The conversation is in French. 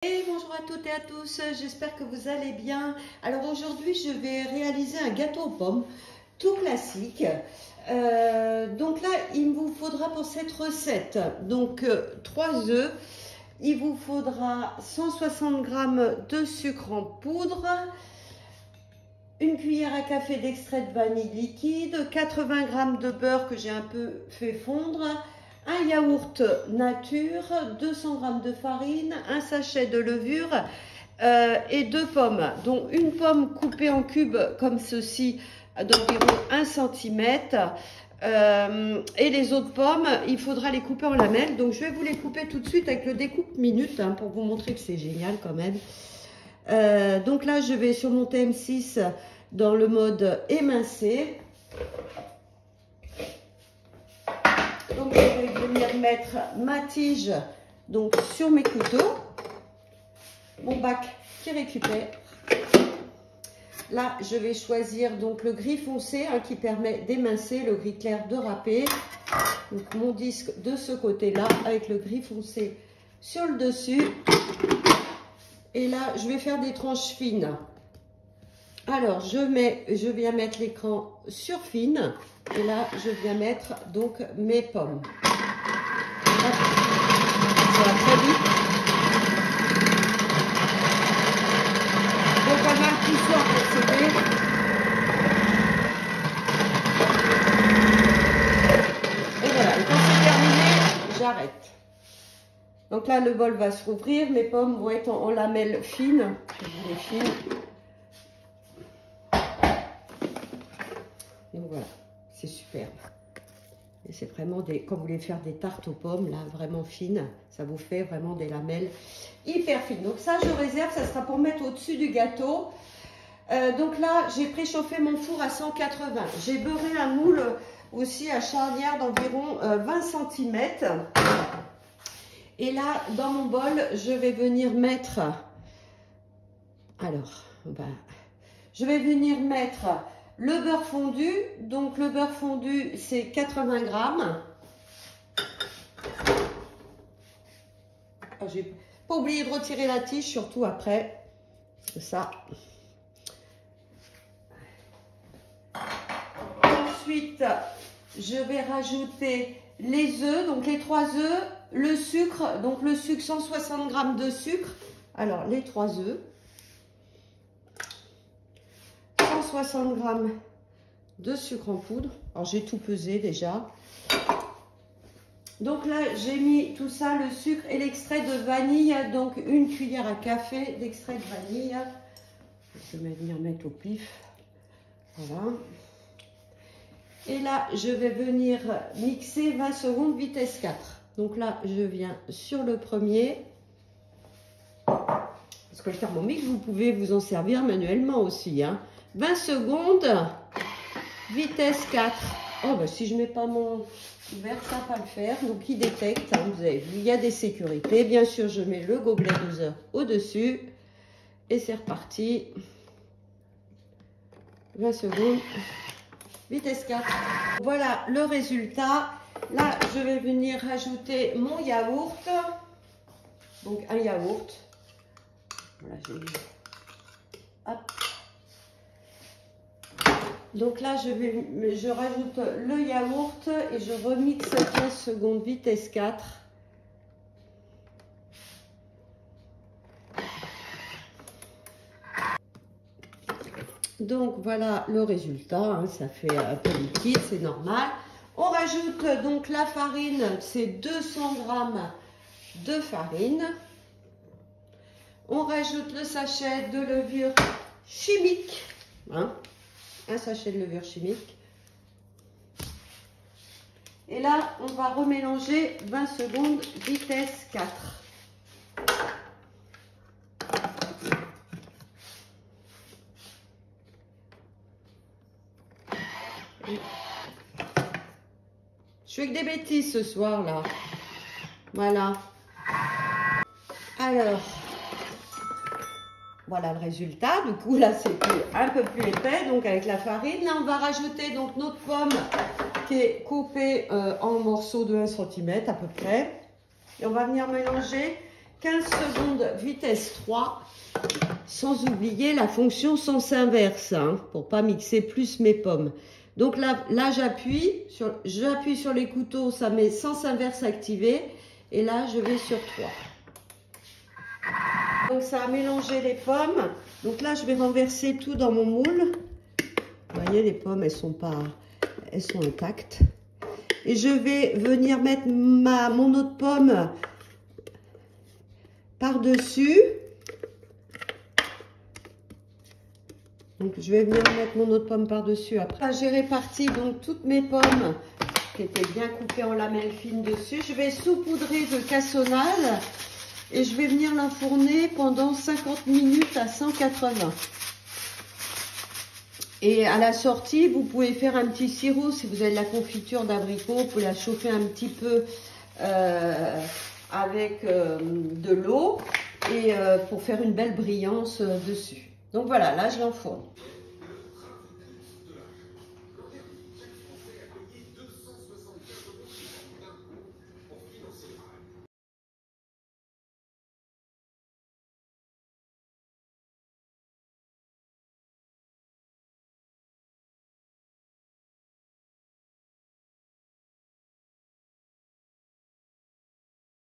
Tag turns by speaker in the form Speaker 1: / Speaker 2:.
Speaker 1: Et bonjour à toutes et à tous, j'espère que vous allez bien. Alors aujourd'hui je vais réaliser un gâteau aux pommes tout classique. Donc là il vous faudra pour cette recette 3 œufs, il vous faudra 160 g de sucre en poudre, une cuillère à café d'extrait de vanille liquide, 80 g de beurre que j'ai un peu fait fondre, un yaourt nature, 200 g de farine, un sachet de levure et 2 pommes, dont une pomme coupée en cubes comme ceci d'environ 1 cm. Et les autres pommes, il faudra les couper en lamelles. Donc je vais vous les couper tout de suite avec le découpe minute pour vous montrer que c'est génial quand même. Donc là, je vais sur mon TM6 dans le mode émincé. Donc je vais venir mettre ma tige donc sur mes couteaux, mon bac qui récupère. Là je vais choisir donc le gris foncé qui permet d'émincer, le gris clair de râper. Donc mon disque de ce côté là avec le gris foncé sur le dessus. Et là je vais faire des tranches fines. Alors je viens mettre l'écran sur fine et là je viens mettre donc mes pommes. Hop. Ça va très vite. Donc on a un petit soin pour procéder. Et voilà, et quand c'est terminé, j'arrête. Donc là le bol va se rouvrir, mes pommes vont être en lamelles fines. Je vous les fine. Donc voilà, c'est superbe. Et c'est vraiment quand vous voulez faire des tartes aux pommes, là, vraiment fines, ça vous fait vraiment des lamelles hyper fines. Donc ça, je réserve, ça sera pour mettre au-dessus du gâteau. Donc là, j'ai préchauffé mon four à 180. J'ai beurré un moule aussi à charnière d'environ 20 cm. Et là, dans mon bol, je vais venir mettre... Alors, je vais venir mettre... le beurre fondu, donc le beurre fondu c'est 80 g. J'ai pas oublié de retirer la tige, surtout après. Ça. Ensuite, je vais rajouter les œufs, donc les 3 œufs, le sucre, donc le sucre 160 g de sucre. Alors les 3 œufs. 160 g de sucre en poudre. Alors j'ai tout pesé déjà. Donc là j'ai mis tout ça, le sucre et l'extrait de vanille, donc une cuillère à café d'extrait de vanille. Je vais venir mettre au pif. Voilà. Et là je vais venir mixer 20 secondes vitesse 4. Donc là je viens sur le premier. Parce que le Thermomix vous pouvez vous en servir manuellement aussi. 20 secondes, vitesse 4. Oh, bah si je ne mets pas mon verre, ça ne va pas le faire. Donc, il détecte. Vous avez vu, il y a des sécurités. Bien sûr, je mets le gobelet doseur au-dessus. Et c'est reparti. 20 secondes, vitesse 4. Voilà le résultat. Là, je vais venir rajouter mon yaourt. Donc, un yaourt. Voilà, j'ai mis. Hop. Donc là, je rajoute le yaourt et je remixe 15 secondes, vitesse 4. Donc voilà le résultat, ça fait un peu liquide, c'est normal. On rajoute donc la farine, c'est 200 g de farine. On rajoute le sachet de levure chimique, un sachet de levure chimique. Et là, on va remélanger 20 secondes, vitesse 4. Je fais que des bêtises ce soir là. Voilà. Alors, voilà le résultat. Du coup, là, c'est un peu plus épais, donc avec la farine. Là, on va rajouter donc notre pomme qui est coupée en morceaux de 1 cm à peu près. Et on va venir mélanger 15 secondes vitesse 3, sans oublier la fonction sens inverse, hein, pour pas mixer plus mes pommes. Donc là j'appuie sur les couteaux, ça met sens inverse activé, et là je vais sur 3. Donc ça a mélangé les pommes. Donc là je vais renverser tout dans mon moule. Vous voyez, les pommes elles sont intactes. Et je vais venir mettre mon autre pomme par-dessus. Donc je vais venir mettre mon autre pomme par-dessus après. Là, j'ai réparti donc toutes mes pommes qui étaient bien coupées en lamelles fines dessus. Je vais saupoudrer de cassonade et je vais venir l'enfourner pendant 50 minutes à 180. Et à la sortie, vous pouvez faire un petit sirop. Si vous avez de la confiture d'abricot, vous pouvez la chauffer un petit peu avec de l'eau et pour faire une belle brillance dessus. Donc voilà, là je l'enfourne.